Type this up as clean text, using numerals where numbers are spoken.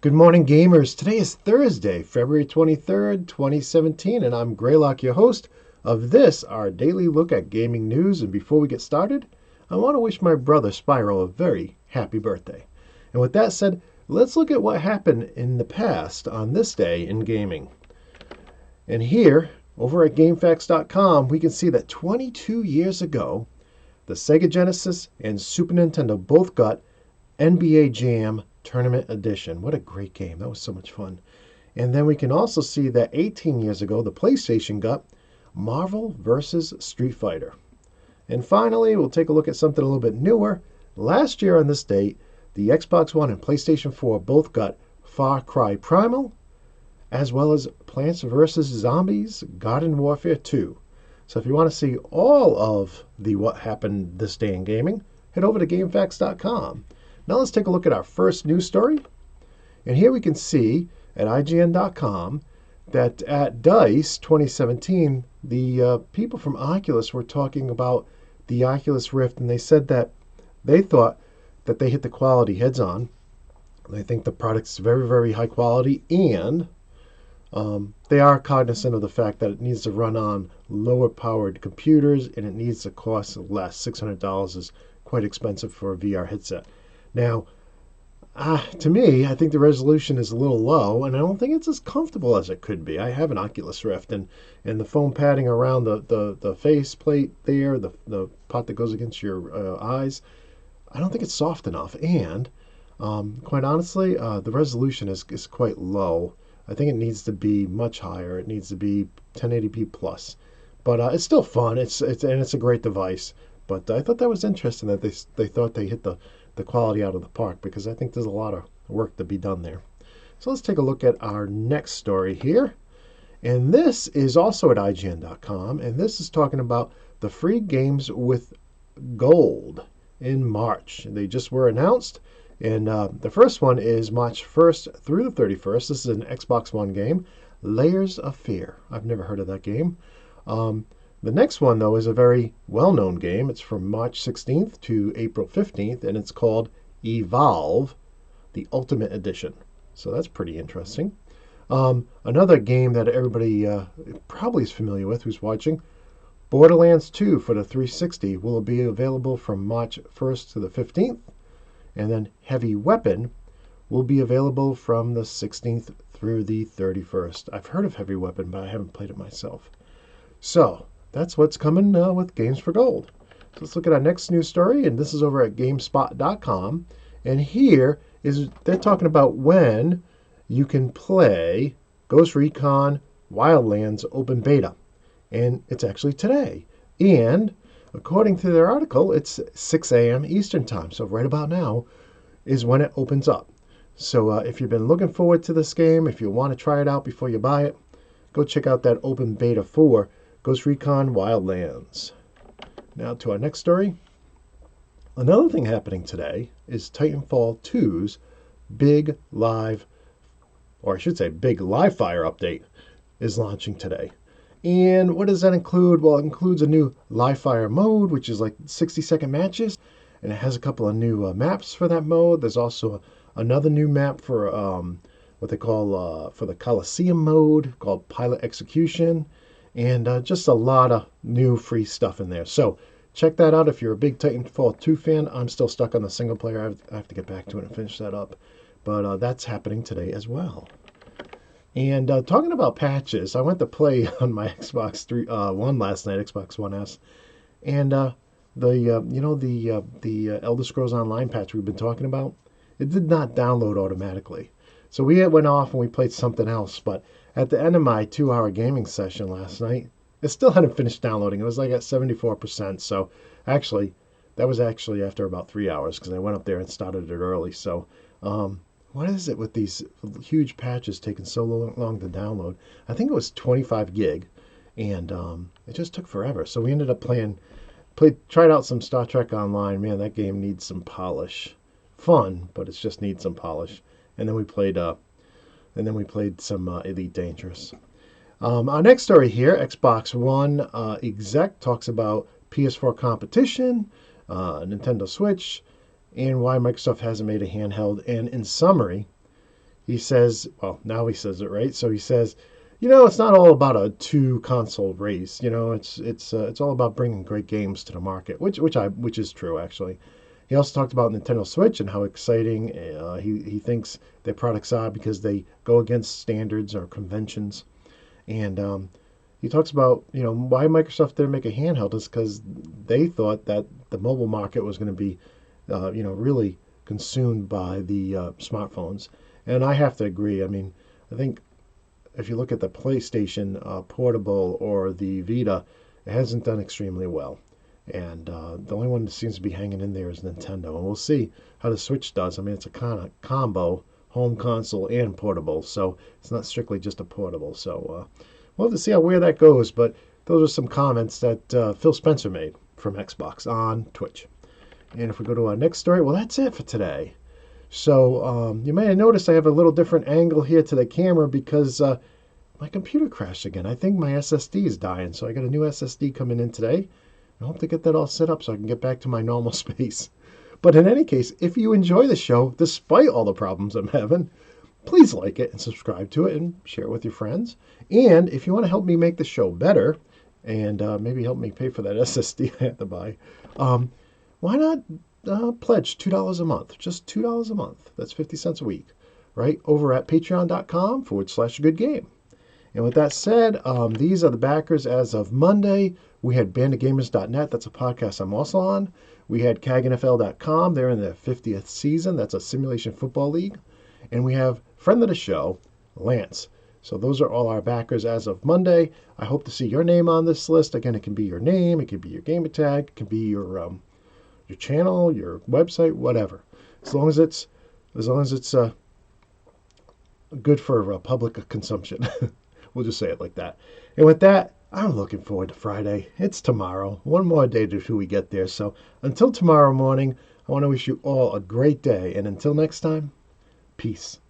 Good morning, gamers. Today is Thursday, February 23rd, 2017, and I'm Greylock, your host of this, our daily look at gaming news. And before we get started, I want to wish my brother Spyro a very happy birthday. And with that said, let's look at what happened in the past on this day in gaming. And here, over at GameFAQs.com, we can see that 22 years ago, the Sega Genesis and Super Nintendo both got NBA Jam Tournament Edition. What a great game. That was so much fun. And then we can also see that 18 years ago, the PlayStation got Marvel vs. Street Fighter. And finally, we'll take a look at something a little bit newer. Last year on this date, the Xbox One and PlayStation 4 both got Far Cry Primal, as well as Plants vs. Zombies Garden Warfare 2. So if you want to see all of the what happened this day in gaming, head over to GameFAQs.com. Now let's take a look at our first news story. And here we can see at IGN.com that at DICE 2017, the people from Oculus were talking about the Oculus Rift, and they said that they thought that they hit the quality heads on. They think the product's very, very high quality, and they are cognizant of the fact that it needs to run on lower powered computers and it needs to cost less. $600 is quite expensive for a VR headset. Now, to me, I think the resolution is a little low, and I don't think it's as comfortable as it could be. I have an Oculus Rift, and the foam padding around the face plate there, the part that goes against your eyes, I don't think it's soft enough. And quite honestly, the resolution is quite low. I think it needs to be much higher. It needs to be 1080p plus. But it's still fun. It's a great device. But I thought that was interesting that they thought they hit the quality out of the park, because I think there's a lot of work to be done there. So let's take a look at our next story here. And this is also at IGN.com, and this is talking about the free games with gold in March. They just were announced, and the first one is March 1st through the 31st. This is an Xbox One game, Layers of Fear. I've never heard of that game. The next one, though, is a very well-known game. It's from March 16th to April 15th, and it's called Evolve, the Ultimate Edition. So that's pretty interesting. Another game that everybody probably is familiar with who's watching, Borderlands 2 for the 360 will be available from March 1st to the 15th, and then Heavy Weapon will be available from the 16th through the 31st. I've heard of Heavy Weapon, but I haven't played it myself. So that's what's coming with Games for Gold. So let's look at our next news story, and this is over at GameSpot.com. And here is they're talking about when you can play Ghost Recon Wildlands Open Beta, and it's actually today. And according to their article, it's 6 a.m. Eastern Time, so right about now is when it opens up. So if you've been looking forward to this game, if you want to try it out before you buy it, go check out that Open Beta for Ghost Recon Wildlands. Now to our next story. Another thing happening today is Titanfall 2's big live fire update is launching today. And what does that include? Well, it includes a new live fire mode, which is like 60-second matches, and it has a couple of new maps for that mode. There's also another new map for what they call for the Coliseum mode called Pilot Execution. And just a lot of new free stuff in there. So check that out if you're a big Titanfall 2 fan. I'm still stuck on the single player. I have to get back to it and finish that up. But that's happening today as well. And talking about patches, I went to play on my Xbox One last night, Xbox One S. And the Elder Scrolls Online patch we've been talking about, it did not download automatically. So we went off and we played something else, but at the end of my 2-hour gaming session last night, it still hadn't finished downloading. It was like at 74%. So actually, that was actually after about 3 hours, because I went up there and started it early. So what is it with these huge patches taking so long to download? I think it was 25 gig, and it just took forever. So we ended up tried out some Star Trek Online. Man, that game needs some polish. Fun, but it just needs some polish. And then we played some Elite Dangerous. Our next story here, Xbox One exec talks about PS4 competition, Nintendo Switch, and why Microsoft hasn't made a handheld. And in summary, he says, well, now he says it right. So he says, it's not all about a two console race. It's all about bringing great games to the market, which is true actually. He also talked about Nintendo Switch and how exciting he thinks their products are because they go against standards or conventions. And he talks about why Microsoft didn't make a handheld is because they thought that the mobile market was going to be really consumed by the smartphones. And I have to agree. I mean, I think if you look at the PlayStation Portable or the Vita, it hasn't done extremely well. And the only one that seems to be hanging in there is Nintendo. And we'll see how the Switch does. I mean, it's a kind of combo, home console and portable. So it's not strictly just a portable. So we'll have to see where that goes. But those are some comments that Phil Spencer made from Xbox on Twitch. And if we go to our next story, well, that's it for today. So you may have noticed I have a little different angle here to the camera because my computer crashed again. I think my SSD is dying. So I got a new SSD coming in today. I hope to get that all set up so I can get back to my normal space. But in any case, if you enjoy the show, despite all the problems I'm having, please like it and subscribe to it and share it with your friends. And if you want to help me make the show better and maybe help me pay for that SSD I have to buy, why not pledge $2 a month? Just $2 a month. That's 50 cents a week, right? Over at patreon.com/goodgame. And with that said, these are the backers as of Monday. We had bandofgamers.net. That's a podcast I'm also on. We had CAGNFL.com. They're in their 50th season. That's a simulation football league. And we have friend of the show, Lance. So those are all our backers as of Monday. I hope to see your name on this list. Again, it can be your name. It can be your gamer tag. It can be your channel, your website, whatever. As long as it's good for public consumption. We'll just say it like that. And with that, I'm looking forward to Friday. It's tomorrow. One more day till we get there. So until tomorrow morning, I want to wish you all a great day. And until next time, peace.